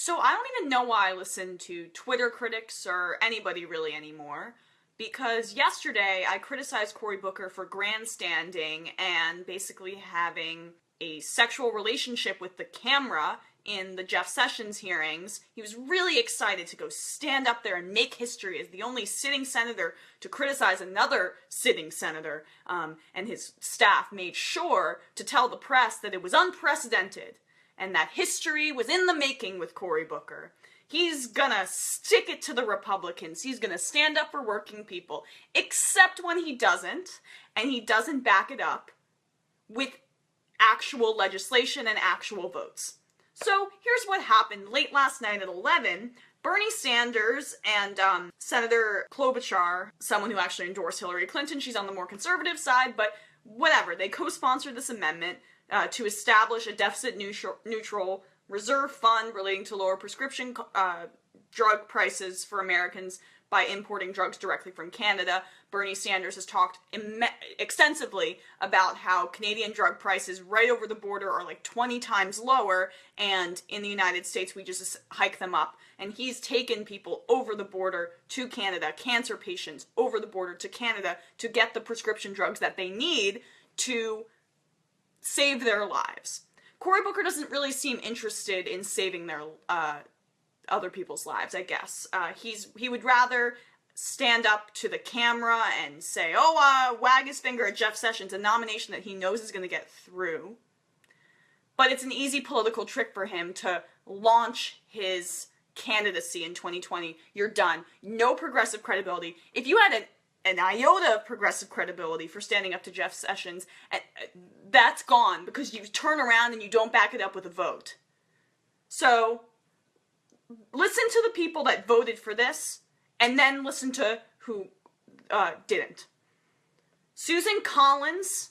So I don't even know why I listen to Twitter critics or anybody really anymore, because yesterday I criticized Cory Booker for grandstanding and basically having a sexual relationship with the camera in the Jeff Sessions hearings. He was really excited to go stand up there and make history as the only sitting senator to criticize another sitting senator, and his staff made sure to tell the press that it was unprecedented and that history was in the making with Cory Booker. He's gonna stick it to the Republicans. He's gonna stand up for working people, except when he doesn't, and he doesn't back it up with actual legislation and actual votes. So here's what happened late last night at 11. Bernie Sanders and Senator Klobuchar, someone who actually endorsed Hillary Clinton, she's on the more conservative side, but whatever, they co-sponsored this amendment to establish a deficit-neutral reserve fund relating to lower prescription drug prices for Americans by importing drugs directly from Canada. Bernie Sanders has talked extensively about how Canadian drug prices right over the border are like 20 times lower, and in the United States we just hike them up. And he's taken people over the border to Canada, cancer patients over the border to Canada, to get the prescription drugs that they need to save their lives. Cory Booker doesn't really seem interested in saving their other people's lives, I guess. He would rather stand up to the camera and say, wag his finger at Jeff Sessions, a nomination that he knows is going to get through. But it's an easy political trick for him to launch his candidacy in 2020. You're done. No progressive credibility. If you had an iota of progressive credibility for standing up to Jeff Sessions, that's gone because you turn around and you don't back it up with a vote. So listen to the people that voted for this, and then listen to who didn't. Susan Collins,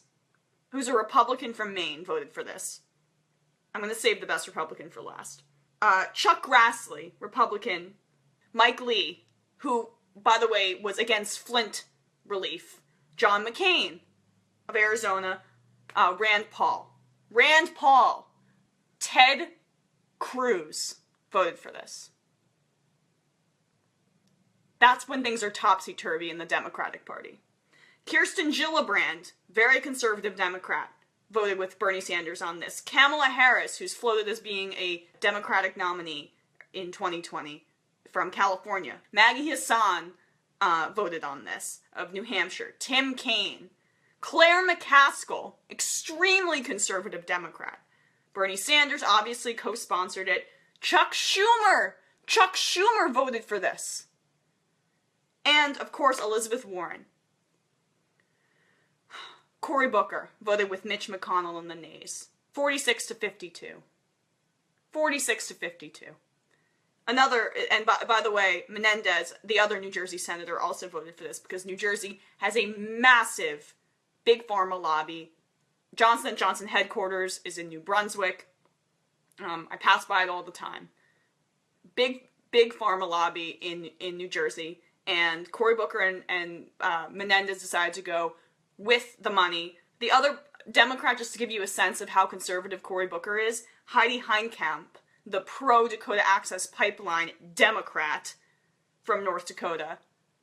who's a Republican from Maine, voted for this. I'm going to save the best Republican for last. ChuckGrassley, Republican. Mike Lee, who, by the way, was against Flint relief. John McCain of Arizona. Rand Paul. Ted Cruz voted for this. That's when things are topsy-turvy in the Democratic Party. Kirsten Gillibrand, very conservative Democrat, voted with Bernie Sanders on this. Kamala Harris, who's floated as being a Democratic nominee in 2020 from California. Maggie Hassan voted on this, of New Hampshire. Tim Kaine. Claire McCaskill, extremely conservative Democrat. Bernie Sanders obviously co-sponsored it. Chuck Schumer voted for this. And, of course, Elizabeth Warren. Cory Booker voted with Mitch McConnell in the nays. 46-52. 46-52. Another, and by the way, Menendez, the other New Jersey senator, also voted for this because New Jersey has a massive big pharma lobby. Johnson & Johnson headquarters is in New Brunswick. I pass by it all the time. Big pharma lobby in New Jersey. And Cory Booker and Menendez decided to go with the money. The other Democrat, just to give you a sense of how conservative Cory Booker is, Heidi Heitkamp, the pro-Dakota Access Pipeline Democrat from North Dakota,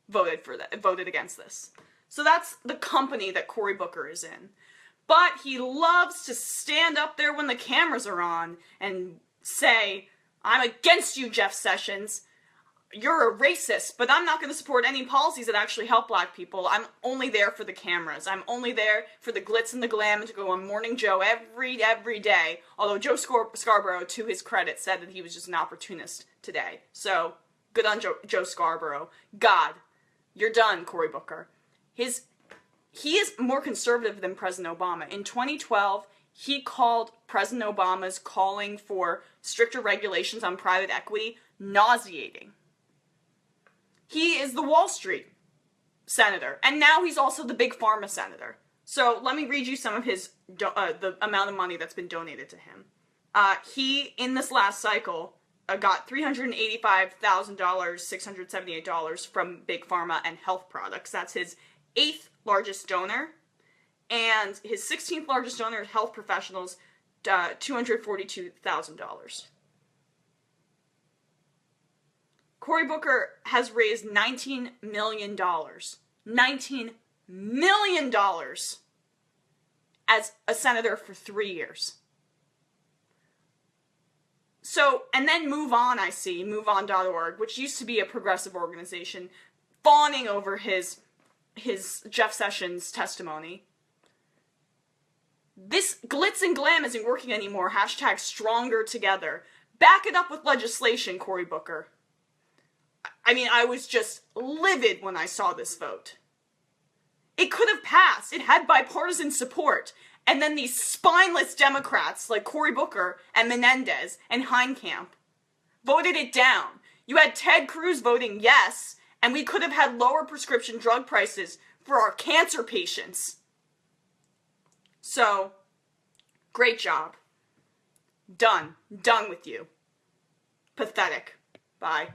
voted against this. So that's the company that Cory Booker is in. But he loves to stand up there when the cameras are on and say, I'm against you, Jeff Sessions. You're a racist, but I'm not going to support any policies that actually help black people. I'm only there for the cameras. I'm only there for the glitz and the glam and to go on Morning Joe every day. Although Joe Scarborough, to his credit, said that he was just an opportunist today. So, good on Joe Scarborough. God, you're done, Cory Booker. He is more conservative than President Obama. In 2012, he called President Obama's calling for stricter regulations on private equity nauseating. He is the Wall Street senator, and now he's also the big pharma senator. So let me read you some of his the amount of money that's been donated to him. He, in this last cycle, got $385,000, $678 from big pharma and health products. That's his 8th largest donor, and his 16th largest donor is health professionals, $242,000. Cory Booker has raised $19 million. $19 million as a senator for 3 years. So, and then Move On, I see, moveon.org, which used to be a progressive organization, fawning over his Jeff Sessions testimony. This glitz and glam isn't working anymore. Hashtag stronger together. Back it up with legislation, Cory Booker. I mean, I was just livid when I saw this vote. It could have passed. It had bipartisan support. And then these spineless Democrats like Cory Booker and Menendez and Heinkamp voted it down. You had Ted Cruz voting yes, and we could have had lower prescription drug prices for our cancer patients. So, great job. Done. Done with you. Pathetic. Bye.